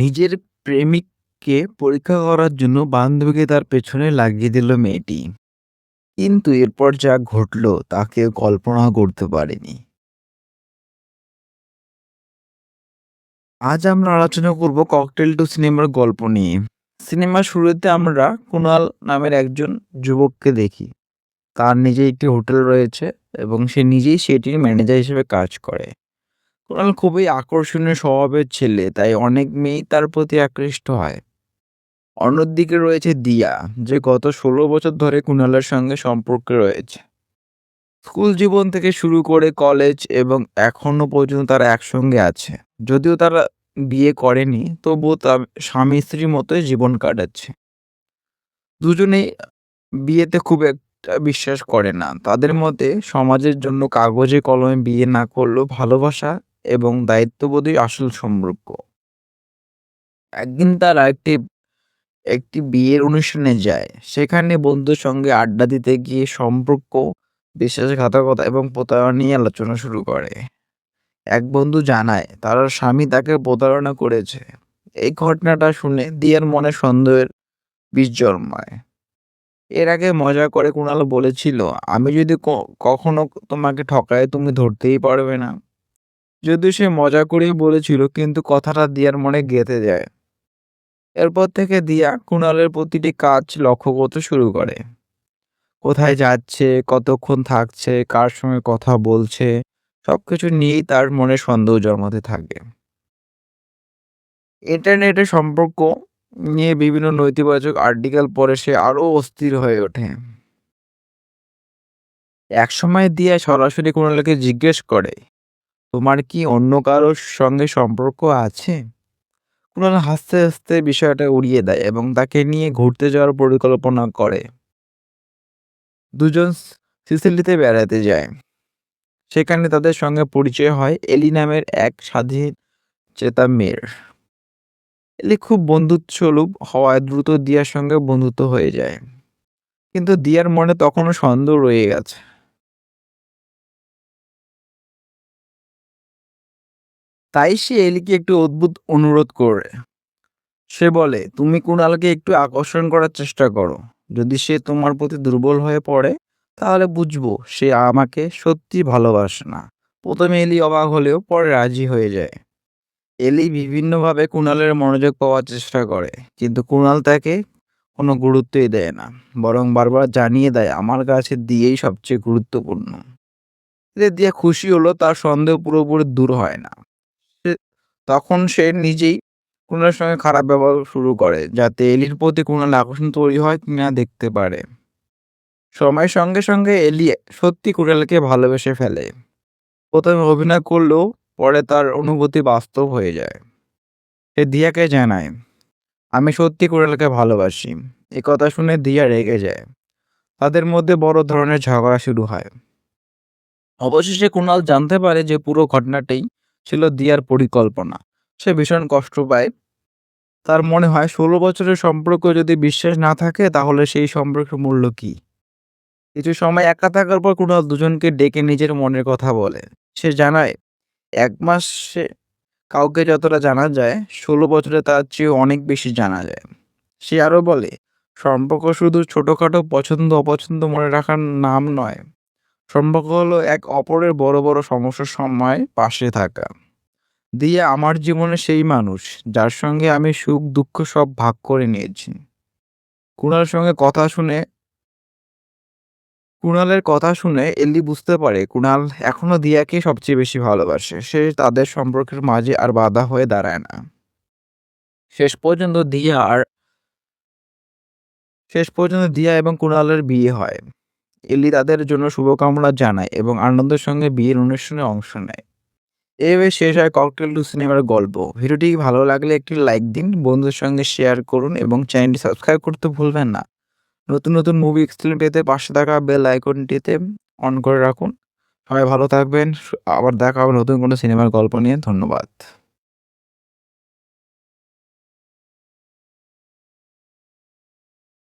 নিজের প্রেমিককে পরীক্ষা করার জন্য বান্ধবীকে তার পেছনে লাগিয়ে দিল মেয়েটি। কিন্তু এরপর যা ঘটল তা কেউ কল্পনা করতে পারেনি। আজ আমরা আলোচনা করব ককটেল টু সিনেমার গল্প নিয়ে। সিনেমার শুরুতে আমরা কুনাল নামের একজন যুবককে দেখি। তার নিজের একটি হোটেল রয়েছে এবং সে নিজেই সেটির ম্যানেজার হিসেবে কাজ করে। কুনাল খুবই আকর্ষণীয় স্বভাবের ছেলে, তাই অনেক মেয়েই তার প্রতি আকৃষ্ট হয়। অন্যদিকে রয়েছে দিয়া, যে গত ১৬ বছর ধরে কুনালের সঙ্গে সম্পর্কে রয়েছে। স্কুল জীবন থেকে শুরু করে কলেজ এবং এখনো পর্যন্ত তারা একসঙ্গে আছে। যদিও তারা বিয়ে করেনি, তবুও তার স্বামী স্ত্রীর মতোই জীবন কাটাচ্ছে। দুজনেই বিয়েতে খুব একটা বিশ্বাস করে না। তাদের মতে সমাজের জন্য কাগজে কলমে বিয়ে না করলেও ভালোবাসা এবং দায়িত্ববোধই আসল সম্পর্ক। একদিন তারা একটি একটি বিয়ের অনুষ্ঠানে যায়। সেখানে বন্ধুর সঙ্গে আড্ডা দিতে গিয়ে সম্পর্ক, বিশ্বাসঘাতকতা এবং প্রতারণা নিয়ে আলোচনা শুরু করে। এক বন্ধু জানায় তার স্বামী তাকে প্রতারণা করেছে। এই ঘটনাটা শুনে দিয়ার মনে সন্দেহের বীজ জন্মায়। এর আগে মজা করে কুণাল বলেছিল, আমি যদি কখনো তোমাকে ঠকাই তুমি ধরতেই পারবে না। যদিও সে মজা করেই বলেছিল, কিন্তু কথাটা দিয়ার মনে গেঁথে যায়। এরপর থেকে দিয়া কুণালের প্রতিটি কাজ লক্ষ্য করতে শুরু করে। কোথায় যাচ্ছে, কতক্ষণ থাকছে, কার সঙ্গে কথা বলছে, সবকিছু নিয়েই তার মনে সন্দেহ জন্মাতে থাকে। ইন্টারনেটে সম্পর্ক নিয়ে বিভিন্ন নেতিবাচক আর্টিকেল পড়ে সে আরো অস্থির হয়ে ওঠে। একসময় দিয়া সরাসরি কুণালকে জিজ্ঞেস করে, তোমার কি অন্য কারোর সঙ্গে সম্পর্ক আছে? কুণাল হাসতে হাসতে বিষয়টা উড়িয়ে দেয় এবং তাকে নিয়ে ঘুরতে যাওয়ার পরিকল্পনা করে। দুজন সিসিলিতে বেড়াতে যায়। সেখানে তাদের সঙ্গে পরিচয় হয় এলি নামের এক স্বাধীনচেতা মেয়ের। এলি খুব বন্ধুত্বসুলভ হওয়ায় দ্রুত দিয়ার সঙ্গে বন্ধুত্ব হয়ে যায়। কিন্তু দিয়ার মনে তখনও সন্দেহ রয়ে গেছে। তাই সে এলিকে একটু অদ্ভুত অনুরোধ করে। সে বলে, তুমি কুণালকে একটু আকর্ষণ করার চেষ্টা করো। যদি সে তোমার প্রতি দুর্বল হয়ে পড়ে, তাহলে বুঝবো সে আমাকে সত্যি ভালোবাসে না। প্রথমে এলি অবাক হলেও পরে রাজি হয়ে যায়। এলি বিভিন্নভাবে কুণালের মনোযোগ পাওয়ার চেষ্টা করে, কিন্তু কুণাল তাকে কোনো গুরুত্বই দেয় না। বরং বারবার জানিয়ে দেয়, আমার কাছে দিয়েই সবচেয়ে গুরুত্বপূর্ণ। এতে দিয়া খুশি হলো, তার সন্দেহ পুরোপুরি দূর হয় না। তখন সে নিজেই কুণালের সঙ্গে খারাপ ব্যবহার শুরু করে, যাতে এলির প্রতি কুণালের আকর্ষণ তৈরি হয় কিনা দেখতে পারে। সময়ের সঙ্গে সঙ্গে এলি সত্যি কুণালকে ভালোবেসে ফেলে। প্রথমে অভিনয় করলেও পরে তার অনুভূতি বাস্তব হয়ে যায়। সে দিয়াকে জানায়, আমি সত্যি কুণালকে ভালোবাসি। এ কথা শুনে দিয়া রেগে যায়। তাদের মধ্যে বড় ধরনের ঝগড়া শুরু হয়। অবশেষে কুণাল জানতে পারে যে পুরো ঘটনাটাই ছিল দিয়ার পরিকল্পনা। সে ভীষণ কষ্ট পায়। তার মনে হয় ১৬ বছরের সম্পর্ক যদি বিশ্বাস না থাকে, তাহলে সেই সম্পর্কের মূল্য কি? কিছু সময় একা থাকার পর কুণাল দুজনকে ডেকে নিজের মনের কথা বলে। সে জানায়, ১ মাসে কাউকে যতটা জানা যায়, ১৬ বছরে তার চেয়েও অনেক বেশি জানা যায়। সে আরো বলে, সম্পর্ক শুধু ছোটখাটো পছন্দ অপছন্দ মনে রাখার নাম নয়। সম্পর্ক হলো এক অপরের বড় বড় সমস্যার সময় পাশে থাকা। দিয়া আমার জীবনে সেই মানুষ, যার সঙ্গে আমি সুখ দুঃখ সব ভাগ করে নিয়েছি। কুণালের সঙ্গে কথা শুনে কুণালের কথা শুনে এলি বুঝতে পারে কুণাল এখনো দিয়াকে সবচেয়ে বেশি ভালোবাসে। সে তাদের সম্পর্কের মাঝে আর বাধা হয়ে দাঁড়ায় না। শেষ পর্যন্ত দিয়া আর শেষ পর্যন্ত দিয়া এবং কুণালের বিয়ে হয়। এলি তাদের জন্য শুভকামনা জানায় এবং আনন্দের সঙ্গে বিয়ের অনুষ্ঠানে অংশ নেয়। এভাবে শেষ হয় ককটেল টু সিনেমার গল্প। ভিডিওটি ভালো লাগলে একটি লাইক দিন, বন্ধুদের সঙ্গে শেয়ার করুন এবং চ্যানেলটি সাবস্ক্রাইব করতে ভুলবেন না। নতুন নতুন মুভি এক্সপ্লেন পেতে পাশে থাকা বেল আইকনটিতে অন করে রাখুন। সবাই ভালো থাকবেন। আবার দেখা হবে নতুন কোনো সিনেমার গল্প নিয়ে। ধন্যবাদ।